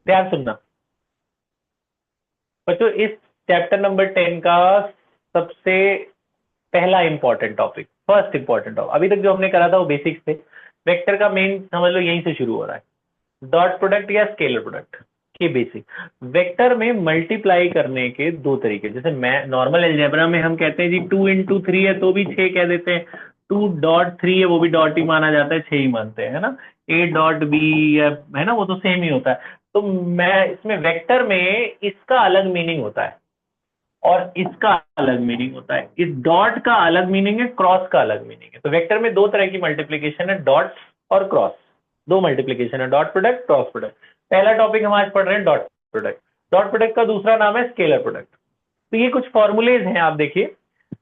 ध्यान सुनना बच्चों, इस चैप्टर नंबर 10 का सबसे पहला important topic, first important topic, अभी तक जो हमने करा था वो बेसिक्स थे। वेक्टर का मेन समझ लो यहीं से शुरू हो रहा है, डॉट प्रोडक्ट या स्केलर प्रोडक्ट के बेसिक। वेक्टर में मल्टीप्लाई करने के दो तरीके, जैसे मैं नॉर्मल अलजेब्रा में हम कहते हैं जी 2 × 3 है तो भी 6 कह देते हैं, 2.3 है वो भी डॉट ही माना जाता है, 6 ही मानते हैं, है ना। A.B है ना, वो तो सेम ही होता है। तो मैं इसमें वेक्टर में इसका अलग मीनिंग होता है और इसका अलग मीनिंग होता है, इस डॉट का अलग मीनिंग है, क्रॉस का अलग मीनिंग है। तो वेक्टर में दो तरह की मल्टीप्लीकेशन है, डॉट और क्रॉस। दो मल्टीप्लीकेशन है, डॉट प्रोडक्ट, क्रॉस प्रोडक्ट। पहला टॉपिक हम आज पढ़ रहे हैं डॉट प्रोडक्ट। डॉट प्रोडक्ट का दूसरा नाम है स्केलर प्रोडक्ट। तो ये कुछ फॉर्मूलेज हैं, आप देखिए।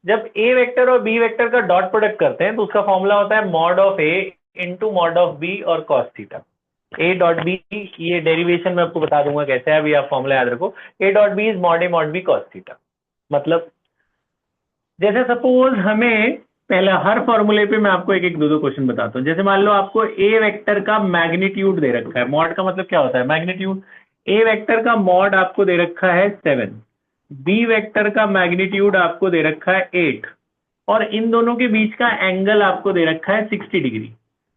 जब ए वेक्टर और बी वेक्टर का डॉट प्रोडक्ट करते हैं तो उसका फॉर्मूला होता है mod of A into mod of B और cos theta. A dot B, ये डेरिवेशन मैं आपको बता दूंगा कैसे है, अभी आप फॉर्मूला याद रखो। A dot B is mod B cos theta. मतलब जैसे सपोज हमें पहला हर फॉर्मूले पे मैं आपको एक एक दो दो क्वेश्चन बताता हूँ। जैसे मान लो आपको ए वेक्टर का मैग्नीट्यूड दे रखा है, मॉड का मतलब क्या होता है, मैग्नीट्यूड। ए वेक्टर का मॉड आपको दे रखा है 7, बी वेक्टर का मैग्नीट्यूड आपको दे रखा है 8, और इन दोनों के बीच का एंगल आपको दे रखा है 60 डिग्री।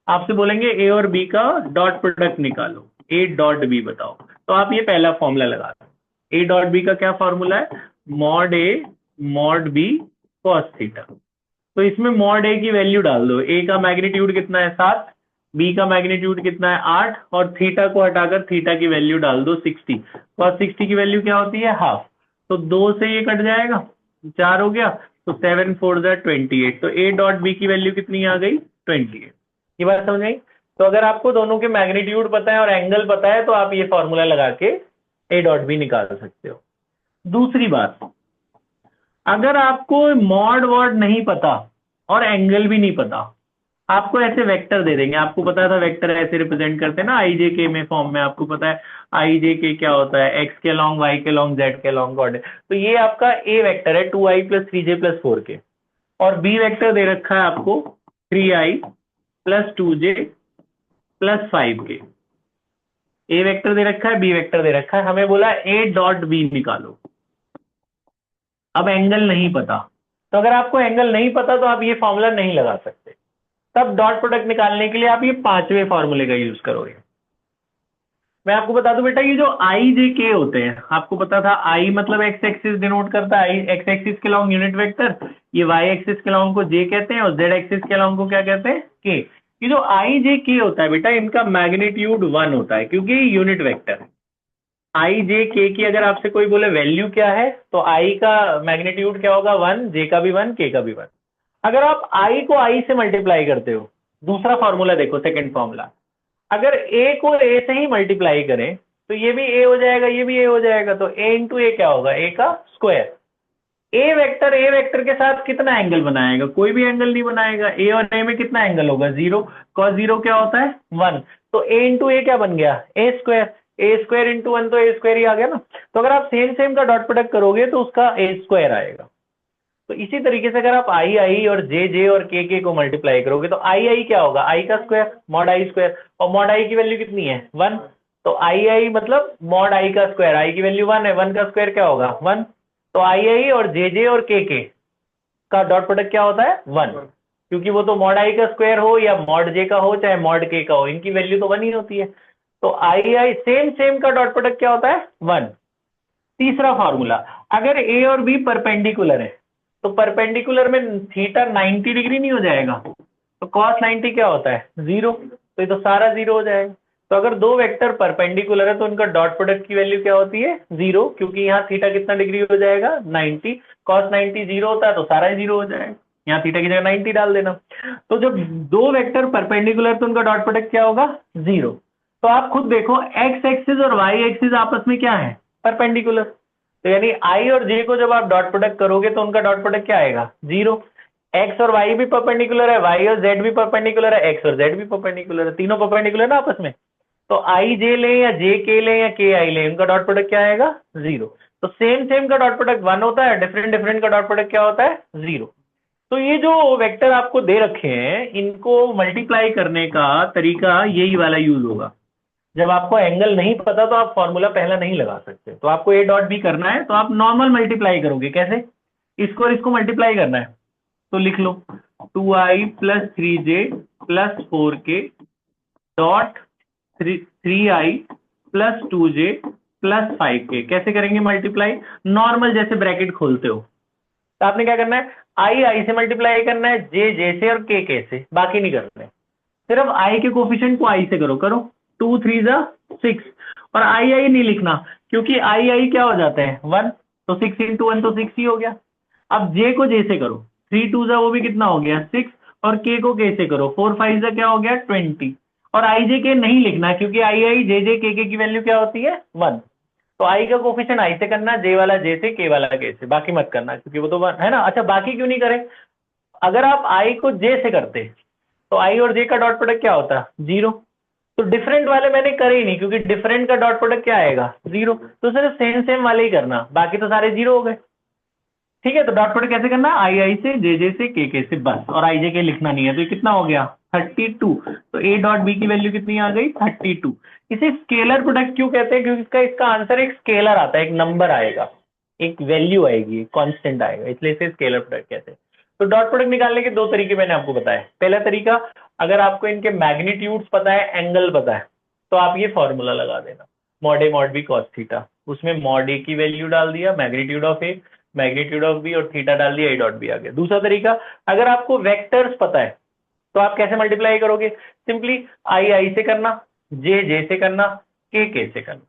आपसे बोलेंगे ए और बी का डॉट प्रोडक्ट निकालो, ए डॉट बी बताओ। तो आप ये पहला फॉर्मूला लगा दो। ए डॉट बी का क्या फॉर्मूला है, mod A mod B cos theta. तो इसमें मॉड ए की वैल्यू डाल दो, ए का मैग्नीट्यूड कितना है 7, बी का मैग्नीट्यूड कितना है 8, और थीटा को हटाकर थीटा की वैल्यू डाल दो 60। कॉस 60 की वैल्यू क्या होती है, हाफ। तो 2 से ये कट जाएगा, 4 हो गया, तो 7 4 28। तो ए डॉट बी की वैल्यू कितनी आ गई, 28। ये बात समझ आई। तो अगर आपको दोनों के मैग्नीट्यूड पता है और एंगल पता है तो आप ये फॉर्मूला लगा के ए डॉट बी निकाल सकते हो। दूसरी बात, अगर आपको मॉड वर्ड नहीं पता और एंगल भी नहीं पता, आपको ऐसे वेक्टर दे देंगे। आपको पता था वेक्टर ऐसे रिप्रेजेंट करते हैं ना, आई जे के में फॉर्म में। आपको पता है आई जे के क्या होता है, एक्स के लॉन्ग, वाई के लॉन्ग, जेड के लॉन्ग कोऑर्डिनेट। तो ये आपका ए वेक्टर है 2i + 3j + 4k, और बी वेक्टर दे रखा है आपको 3i + 2j + 5k। ए वेक्टर दे रखा है, बी वेक्टर दे रखा है, हमें बोला ए डॉट बी निकालो। अब एंगल नहीं पता, तो अगर आपको एंगल नहीं पता तो आप ये फॉर्मूला नहीं लगा सकते। तब डॉट प्रोडक्ट निकालने के लिए आप ये पांचवें फॉर्मूले का यूज करोगे। मैं आपको बता दूं बेटा, ये जो आई जे के होते हैं, आपको पता था आई मतलब एक्स एक्सिस डिनोट करता है, आई एक्स एक्सिस के लॉन्ग यूनिट वेक्टर, ये वाई एक्सिस के लॉन्ग को जे कहते हैं और जेड एक्सिस के लॉन्ग को क्या कहते हैं, के। ये जो आई जे के होता है बेटा, इनका मैग्नीट्यूड 1 होता है क्योंकि ये यूनिट वेक्टर है। आई जे के की अगर आपसे कोई बोले वैल्यू क्या है, तो आई का मैग्नीट्यूड क्या होगा 1, जे का भी 1, के का भी 1। अगर आप आई को आई से मल्टीप्लाई करते हो, दूसरा फॉर्मूला देखो, सेकंड फॉर्मूला, अगर ए को ए से ही मल्टीप्लाई करें तो ये भी ए हो जाएगा, ये भी ए हो जाएगा। तो ए इंटू ए क्या होगा, ए का स्क्वायर। ए वेक्टर के साथ कितना एंगल बनाएगा, कोई भी एंगल नहीं बनाएगा। ए और ए में कितना एंगल होगा, 0। कॉस 0 क्या होता है, 1। तो ए इंटू ए क्या बन गया, ए स्क्वायर। ए स्क्वायर इंटू 1 तो ए स्क्वायर ही आ गया ना। तो अगर आप सेम सेम का डॉट प्रोडक्ट करोगे तो उसका ए स्क्वायर आएगा। तो इसी तरीके से अगर आप आई आई और जे जे और के को मल्टीप्लाई करोगे तो आई आई क्या होगा, आई का स्क्वायर, मॉड आई स्क्वायर। और मॉड आई की वैल्यू कितनी है, 1। तो आई आई मतलब मॉड आई का स्क्वायर, आई की वैल्यू 1 है, 1 का स्क्वायर क्या होगा, 1। तो आई आई और जे और के का डॉट प्रोडक्ट क्या होता है, 1। क्योंकि वो तो मॉड आई का स्क्वायर हो या मॉड जे का हो चाहे मॉड के का हो, इनकी वैल्यू तो 1 ही होती है। तो आई आई सेम सेम का डॉट प्रोडक्ट क्या होता है, 1। तीसरा फॉर्मूला, अगर ए और बी परपेंडिकुलर है तो परपेंडिकुलर में थीटा 90 डिग्री नहीं हो जाएगा, तो कॉस 90 क्या होता है, 0। तो ये तो सारा 0 हो जाएगा। तो अगर दो वेक्टर परपेंडिकुलर है तो उनका डॉट प्रोडक्ट की वैल्यू क्या होती है, 0, क्योंकि यहाँ थीटा कितना डिग्री हो जाएगा, 90। कॉस 90 0 होता है तो सारा 0 हो जाएगा, यहाँ थीटा की जगह 90 डाल देना। तो जब दो वेक्टर परपेंडिकुलर तो उनका डॉट प्रोडक्ट क्या होगा, 0। तो आप खुद देखो, एक्स एक्सिस और वाई एक्सिस आपस में क्या है, परपेंडिकुलर। तो यानी आई और जे को जब आप डॉट प्रोडक्ट करोगे तो उनका डॉट प्रोडक्ट क्या आएगा, 0। एक्स और वाई भी परपेंडिकुलर है, वाई और जेड भी परपेंडिकुलर है, एक्स और जेड भी परपेंडिकुलर है, तीनों परपेंडिकुलर ना आपस में। तो आई जे लें या जे के लें या के आई लें, उनका डॉट प्रोडक्ट क्या आएगा, 0। तो सेम सेम का डॉट प्रोडक्ट 1 होता है, डिफरेंट डिफरेंट का डॉट प्रोडक्ट क्या होता है, 0। तो ये जो वेक्टर आपको दे रखे हैं, इनको मल्टीप्लाई करने का तरीका यही वाला यूज होगा। जब आपको एंगल नहीं पता तो आप फॉर्मूला पहला नहीं लगा सकते, तो आपको ए डॉट बी करना है तो आप नॉर्मल मल्टीप्लाई करोगे। कैसे? इसको और इसको मल्टीप्लाई करना है, तो लिख लो 2i plus 3j plus 4k dot 3i plus 2j plus 5k। कैसे करेंगे मल्टीप्लाई? नॉर्मल जैसे ब्रैकेट खोलते हो। तो आपने क्या करना है, आई से मल्टीप्लाई करना है, जे से और के से, बाकी नहीं करना है। सिर्फ आई के कोफिशिएंट को आई से करो, 2 3 जा 6, और आई नहीं लिखना क्योंकि आई क्या हो जाता है 1, तो 6 इंटू 1 तो 6 ही हो गया। अब जे को जे से करो, 3 2 जा वो भी कितना हो गया 6, और के को के से करो, 4 5 जा क्या हो गया 20, और आई जे के नहीं लिखना क्योंकि आई जे के की वैल्यू क्या होती है 1। तो आई का कोफिशिएंट आई से करना, जे वाला जे से, के वाला के से, बाकी मत करना क्योंकि वो तो 1 है ना। अच्छा बाकी क्यों नहीं करे? अगर आप आई को जे से करते तो आई और जे का डॉट प्रोडक्ट क्या होता? 0। तो डिफरेंट वाले मैंने करे ही नहीं क्योंकि डिफरेंट का डॉट प्रोडक्ट क्या आएगा 0। तो सिर्फ सेम वाले ही करना, बाकी तो सारे 0 हो गए। ठीक है, तो डॉट प्रोडक्ट कैसे करना? आई से, जे से, के से, बस। और आई जे के लिखना नहीं है, तो ये कितना हो गया 32। तो ए डॉट बी की वैल्यू कितनी आ गई 32। इसे स्केलर प्रोडक्ट क्यों कहते हैं? क्योंकि इसका आंसर एक स्केलर आता है, एक नंबर आएगा, एक वैल्यू आएगी, कांस्टेंट आएगा, इसलिए इसे स्केलर प्रोडक्ट कहते हैं। तो डॉट प्रोडक्ट निकालने के दो तरीके मैंने आपको बताए। पहला तरीका, अगर आपको इनके मैग्नीट्यूड्स पता है, एंगल पता है, तो आप ये फॉर्मूला लगा देना, mod A mod B cos theta. उसमें मॉड ए की वैल्यू डाल दिया, magnitude of A, magnitude of B, और थीटा डाल दिया, ए डॉट बी आ गया। दूसरा तरीका, अगर आपको वेक्टर्स पता है तो आप कैसे मल्टीप्लाई करोगे? सिंपली आई से करना, जे से करना, के से करना,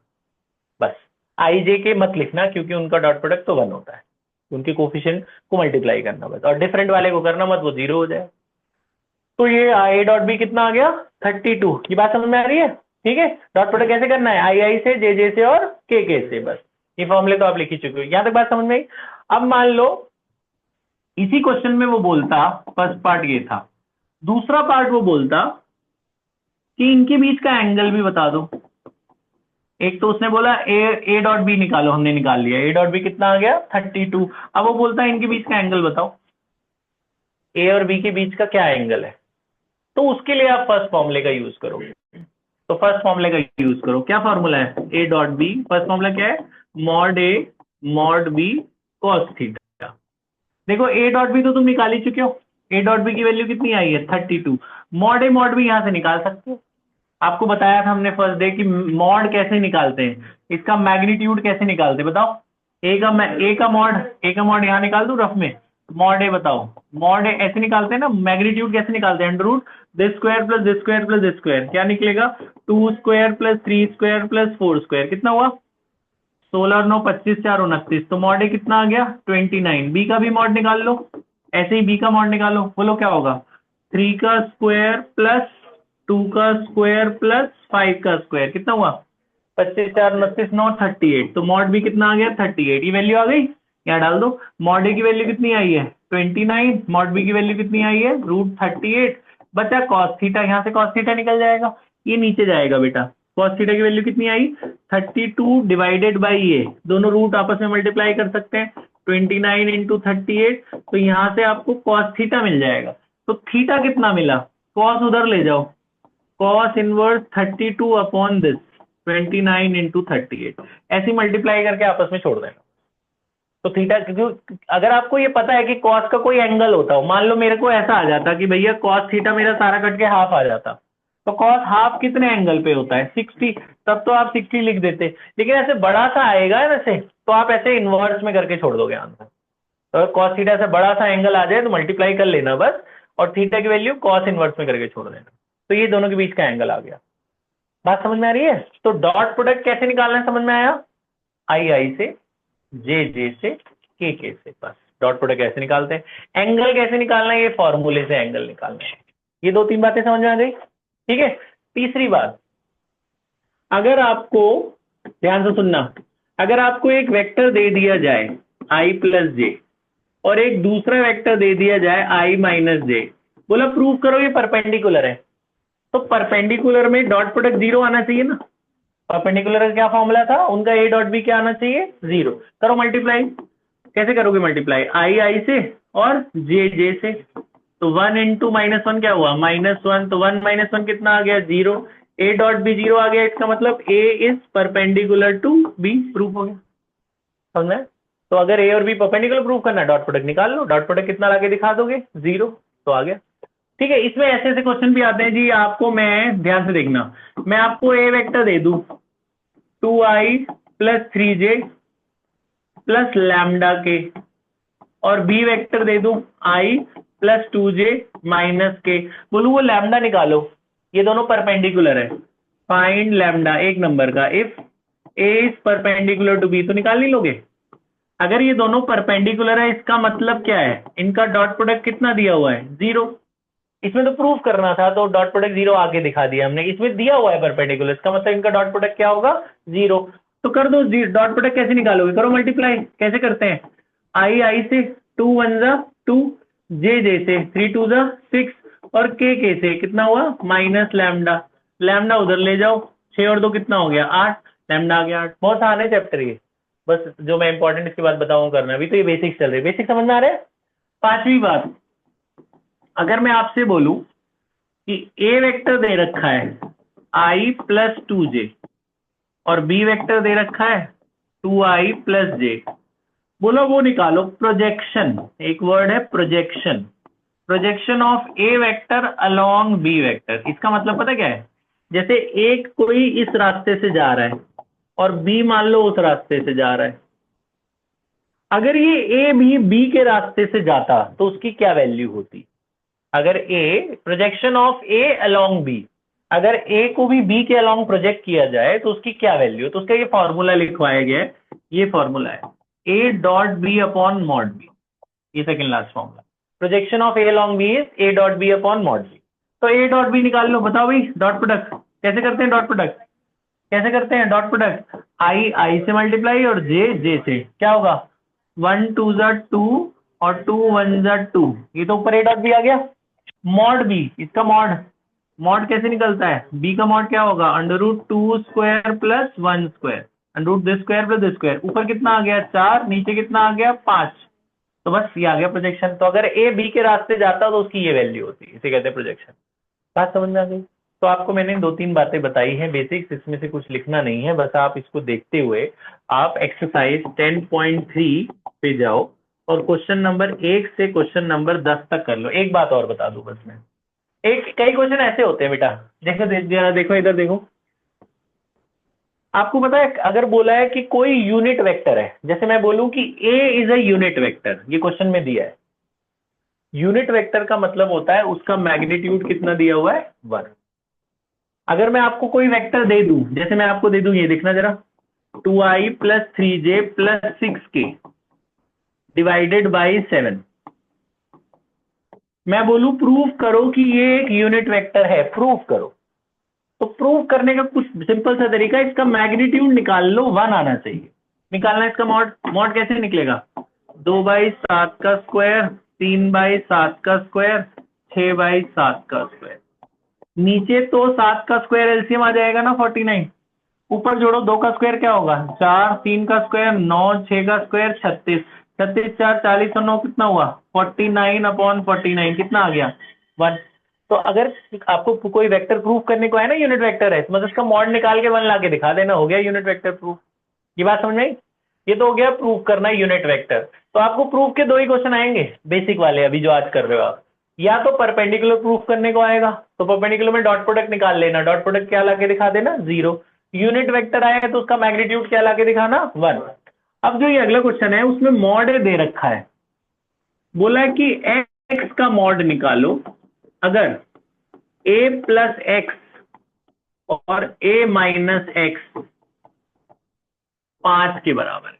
बस। आई जे के मत लिखना क्योंकि उनका डॉट प्रोडक्ट तो 1 होता है, उनके कोफिशिएंट को मल्टीप्लाई करना बस, और डिफरेंट वाले को करना मत, वो 0 हो जाए। तो ये ए डॉट बी कितना आ गया 32। ये बात समझ में आ रही है? ठीक है, डॉट प्रोडक्ट कैसे करना है? आई से, जे से और के से, बस। ये फॉर्मूले तो आप लिख ही चुके हो, यहां तक बात समझ में आई। अब मान लो इसी क्वेश्चन में वो बोलता, फर्स्ट पार्ट ये था, दूसरा पार्ट वो बोलता कि इनके बीच का एंगल भी बता दो। एक तो उसने बोला ए डॉट बी निकालो, हमने निकाल लिया, ए डॉट बी कितना आ गया 32। अब वो बोलता है इनके बीच का एंगल बताओ, ए और बी के बीच का क्या एंगल है। तो उसके लिए आप फर्स्ट फॉर्मूले का यूज करोगे। तो फर्स्ट फॉर्मूले का यूज करो, क्या फॉर्मूला है? A dot B, first formula क्या है? Mod A mod B cos theta. देखो ए डॉट बी तो तुम निकाल ही चुके हो, ए डॉट बी की वैल्यू कितनी आई है 32। मॉड ए मॉड बी यहां से निकाल सकते हो। आपको बताया था हमने फर्स्ट डे कि मॉड कैसे निकालते हैं, इसका मैग्नीट्यूड कैसे निकालते हैं बताओ। ए का मॉड यहाँ निकाल दूं रफ में, मॉड ए बताओ। मॉड ए ऐसे निकालते हैं ना, मैग्नीट्यूड कैसे निकालते हैं? Under root this square plus this square plus this square, क्या निकलेगा 2 square plus 3 square plus 4 square, कितना हुआ 16 9 25 4 29। तो मॉड ए कितना आ गया 29। बी का भी मॉड निकाल लो, ऐसे ही बी का मॉड निकालो, बोलो क्या होगा 3 का स्क्वायर प्लस 2 का स्क्वायर प्लस 5 का स्क्वायर, कितना हुआ 25 4 29 9 38। तो मॉड बी कितना आ गया 38। ये वैल्यू आ गई, यहाँ डाल दो। मॉड ए की वैल्यू कितनी आई है 29, मॉड बी की वैल्यू कितनी आई है √38। बचा कॉस थीटा, यहाँ से कॉस थीटा निकल जाएगा, ये नीचे जाएगा बेटा। कॉस थीटा की वैल्यू कितनी आई 32 डिवाइडेड बाई ए, दोनों रूट आपस में मल्टीप्लाई कर सकते हैं, 29 इंटू 38। तो यहाँ से आपको कॉस थीटा मिल जाएगा। तो थीटा कितना मिला, कॉस उधर ले जाओ, cos inverse 32 upon this 29 into 38, ऐसी मल्टीप्लाई करके आपस में छोड़ देना। तो थीटा, क्योंकि अगर आपको ये पता है कि कॉस का कोई एंगल होता हो, मान लो मेरे को ऐसा आ जाता कि भैया कॉस थीटा मेरा सारा कट के हाफ आ जाता, तो कॉस हाफ कितने एंगल पे होता है 60, तब तो आप 60 लिख देते। लेकिन ऐसे बड़ा सा आएगा वैसे, तो आप ऐसे इनवर्स में करके छोड़ दोगे आंसर। तो अगर कॉस थीटा से बड़ा सा एंगल आ जाए तो मल्टीप्लाई कर लेना बस, और थीटा की वैल्यू कॉस इनवर्स में करके छोड़ देना। तो ये दोनों के बीच का एंगल आ गया। बात समझ में आ रही है? तो डॉट प्रोडक्ट कैसे निकालना है समझ में आया? आई से, जे से, के से, बस। डॉट प्रोडक्ट कैसे निकालते हैं, एंगल कैसे निकालना है, ये फॉर्मूले से एंगल निकालना है। ये 2 3 बातें समझ में आ गई? ठीक है। तीसरी बात, अगर आपको, ध्यान से सुनना, अगर आपको एक वेक्टर दे दिया जाए आई प्लस जे, और एक दूसरा वेक्टर दे दिया जाए आई माइनस जे, बोला प्रूव करो ये परपेंडिकुलर है, तो परपेंडिकुलर में डॉट प्रोडक्ट 0 आना चाहिए ना। परपेंडिकुलर का क्या फॉर्मूला था उनका, ए डॉट बी क्या आना चाहिए 0। करो मल्टीप्लाई, कैसे करोगे मल्टीप्लाई? आई से और जे से, तो 1 इंटू -1 क्या हुआ -1, तो 1 - 1 कितना आ गया 0। ए डॉट बी 0 आ गया, इसका मतलब A is perpendicular to B, proof हो गया। समझना है? तो अगर ए और बी परपेंडिकुलर प्रूफ करना है, डॉट प्रोडक्ट निकाल लो, डॉट प्रोडक्ट कितना लाके दिखा दोगे, 0, तो आ गया। ठीक है, इसमें ऐसे ऐसे क्वेश्चन भी आते हैं जी, आपको मैं ध्यान से देखना, मैं आपको ए वेक्टर दे दूं 2i plus 3j plus lambda के, और बी वेक्टर दे दूं i प्लस 2j माइनस के, बोलूं वो लैम्डा निकालो, ये दोनों परपेंडिकुलर है, फाइंड लैम्डा एक नंबर का, if A is perpendicular to B, तो निकाल नहीं लोगे? अगर ये दोनों परपेंडिकुलर है, इसका मतलब क्या है, इनका डॉट प्रोडक्ट कितना दिया हुआ है, 0। इसमें तो प्रूफ करना था, तो डॉट प्रोडक्ट 0 आगे दिखा दिया हमने, इसमें दिया हुआ है परपेंडिकुलर, इसका मतलब इनका डॉट प्रोडक्ट क्या होगा, 0। तो कर दो, डॉट प्रोडक्ट कैसे निकालोगे, करो मल्टीप्लाई, कैसे करते हैं, आई से 2 1 जा 2, जे से 3 2 जा 6, और के से कितना हुआ माइनस लैम्डा, लैम्डा उधर ले जाओ, 6 और 2 कितना हो गया 8, लैम्डा आ गया 8। बहुत आसान है चैप्टर ये, बस जो मैं इंपॉर्टेंट इसके बाद बताऊंगा करना, अभी तो ये बेसिक्स चल रहे हैं, बेसिक समझ में आ रहे हैं। पांचवी बात, अगर मैं आपसे बोलूं कि ए वेक्टर दे रखा है i प्लस 2j और बी वेक्टर दे रखा है 2i प्लस j, बोलो वो निकालो प्रोजेक्शन, एक वर्ड है projection, projection of A vector along B vector. इसका मतलब पता क्या है, जैसे एक कोई इस रास्ते से जा रहा है और बी मान लो उस रास्ते से जा रहा है, अगर ये ए भी बी के रास्ते से जाता तो उसकी क्या वैल्यू होती, अगर A projection of A along B, अगर ए को भी बी के अलोंग प्रोजेक्ट किया जाए तो उसकी क्या वैल्यू, तो उसका ये फॉर्मूला लिखवाया गया है, ये फॉर्मूला है A dot B upon mod B, ये second last formula, projection of A along B is A dot B upon mod B. तो ए डॉट बी निकाल लो, बताओ भाई डॉट प्रोडक्ट कैसे करते हैं, डॉट प्रोडक्ट कैसे करते हैं, डॉट प्रोडक्ट आई से मल्टीप्लाई और जे से, क्या होगा 1 2 जा 2 और 2 1 जा 2, ये तो ऊपर ए डॉट बी आ गया। मॉड बी, इसका मॉड, मॉड कैसे निकलता है, बी का मॉड क्या होगा under root 2 square plus 1 square, under root this square plus this square, ऊपर कितना आ गया 4, नीचे कितना आ गया 5, तो बस ये आ गया प्रोजेक्शन। तो अगर ए बी के रास्ते जाता तो उसकी ये वैल्यू होती है, इसे कहते हैं प्रोजेक्शन। बात समझ में आ गई? तो आपको मैंने 2-3 बातें बताई हैं बेसिक्स, इसमें से कुछ लिखना नहीं है, बस आप इसको देखते हुए आप एक्सरसाइज 10.3 पे जाओ और क्वेश्चन नंबर 1 से क्वेश्चन नंबर 10 तक कर लो। एक बात और बता दूं बस मैं, एक कई क्वेश्चन ऐसे होते हैं बेटा, देखो देखो इधर देखो, आपको पता है अगर बोला है कि कोई यूनिट वेक्टर है, जैसे मैं बोलूं कि ए इज अ यूनिट वेक्टर, ये क्वेश्चन में दिया है, यूनिट वेक्टर का मतलब होता है उसका मैग्नीट्यूड कितना दिया हुआ है 1। अगर मैं आपको कोई वेक्टर दे दूं, जैसे मैं आपको दे दूं, ये देखना जरा 2i plus 3j plus 6k divided by 7, मैं बोलूं प्रूव करो कि ये एक यूनिट वेक्टर है, प्रूव करो, तो प्रूव करने का कुछ सिंपल सा तरीका, इसका मैग्नीट्यूड निकाल लो, 1 आना चाहिए। निकालना है इसका मॉड, मॉड कैसे निकलेगा 2/7 का स्क्वायर, 3/7 का स्क्वायर, 6/7 का स्क्वायर, नीचे तो 7 का स्क्वायर एलसीएम आ जाएगा ना 49, ऊपर जोड़ो 2 का स्क्वायर क्या होगा 4, 3 का स्क्वायर 9, 6 का स्क्वायर 36, 36 4 40 और 9 कितना हुआ 49/49, कितना आ गया 1। तो अगर आपको कोई वेक्टर प्रूफ करने को है ना यूनिट वेक्टर है, तो मतलब इसका मॉड निकाल के 1 ला के दिखा देना, हो गया यूनिट वेक्टर प्रूफ। ये बात समझ में आई? ये तो हो गया प्रूफ करना यूनिट वेक्टर। तो आपको प्रूफ के 2 ही क्वेश्चन आएंगे बेसिक वाले, अभी जो आज कर रहे हो आप, या तो परपेंडिकुलर प्रूफ करने को आएगा, तो परपेंडिकुलर में डॉट प्रोडक्ट निकाल लेना, डॉट प्रोडक्ट क्या ला के दिखा देना 0, यूनिट वेक्टर आएगा तो उसका मैग्नीट्यूड क्या ला के दिखाना 1। अब जो ये अगला क्वेश्चन है उसमें मॉड दे रखा है, बोला है कि x का मॉड निकालो अगर a प्लस एक्स और a माइनस एक्स 5 के बराबर है,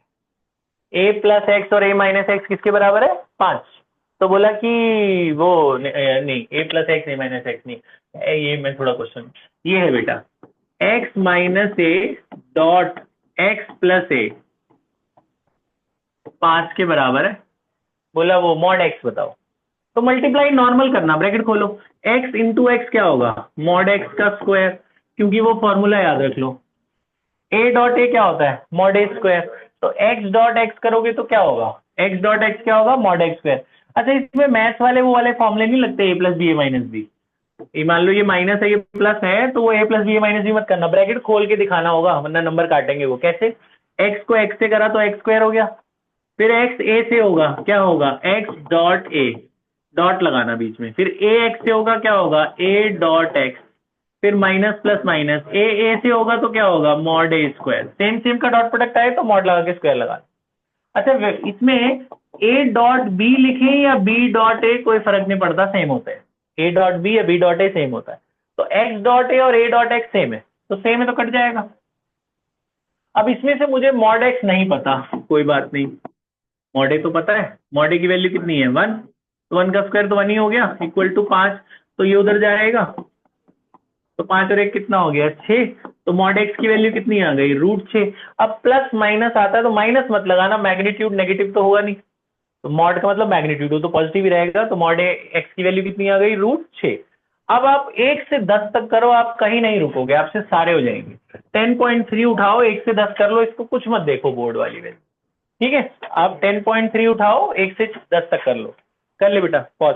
a प्लस एक्स और a माइनस एक्स किसके बराबर है 5। तो बोला कि वो नहीं a plus x a minus x नहीं, ये मैं थोड़ा क्वेश्चन, ये है बेटा x minus A dot x plus A 5 के बराबर है, बोला वो मॉड x बताओ। तो मल्टीप्लाई नॉर्मल करना, ब्रैकेट खोलो, x इंटू एक्स क्या होगा मॉड x का स्क्वायर, क्योंकि वो फॉर्मूला याद रख लो, a डॉट ए क्या होता है मॉड ए स्क्वायर, तो x डॉट एक्स करोगे तो क्या होगा x डॉट एक्स क्या होगा मॉड एक्स स्क्वायर। अच्छा इसमें मैथ्स वाले वो वाले फॉर्मूले नहीं लगते a plus B A minus B, ये मान लो ये माइनस है ये प्लस है, तो वो ए प्लस बी माइनस बी मत करना, ब्रैकेट खोल के दिखाना होगा वरना नंबर काटेंगे वो। कैसे? एक्स को एक्स से करा तो एक्स स्क्वायर हो गया, फिर एक्स ए से होगा क्या होगा, एक्स डॉट ए, डॉट लगाना बीच में, फिर ए एक्स से होगा क्या होगा, ए डॉट एक्स, फिर माइनस प्लस माइनस, ए से होगा तो क्या होगा, मॉड ए स्क्वायर, सेम सेम का डॉट प्रोडक्ट आए तो मॉड लगा के स्क्वायर लगा। अच्छा इसमें ए डॉट बी लिखें या बी डॉट ए कोई फर्क नहीं पड़ता, सेम होता है, ए डॉट बी या बी डॉट ए सेम होता है। तो एक्स डॉट ए और ए डॉट एक्स सेम है, तो सेम है तो कट जाएगा। अब इसमें से मुझे मॉड एक्स नहीं पता, कोई बात नहीं, मॉड ए तो पता है, मॉड ए की वैल्यू कितनी है 1, तो 1 का स्क्वायर तो 1 ही हो गया, इक्वल टू 5, तो ये उधर जाएगा, तो 5 और 1 कितना हो गया 6, तो मॉड एक्स की वैल्यू कितनी आ गई, √6। अब प्लस माइनस आता है तो माइनस मत लगाना, मैग्नीट्यूड नेगेटिव तो होगा नहीं, तो मॉड का मतलब मैग्नीट्यूड हो तो पॉजिटिव ही रहेगा, तो मॉड एक्स की वैल्यू कितनी आ गई, √6। अब आप 1 से 10 तक करो, आप कहीं नहीं रुकोगे, आपसे सारे हो जाएंगे। 10.3 उठाओ, 1 से 10 कर लो, इसको कुछ मत देखो बोर्ड वाली वैल्यू, ठीक है। आप 10.3 उठाओ, 1 से 10 तक कर लो, कर ले बेटा पॉज।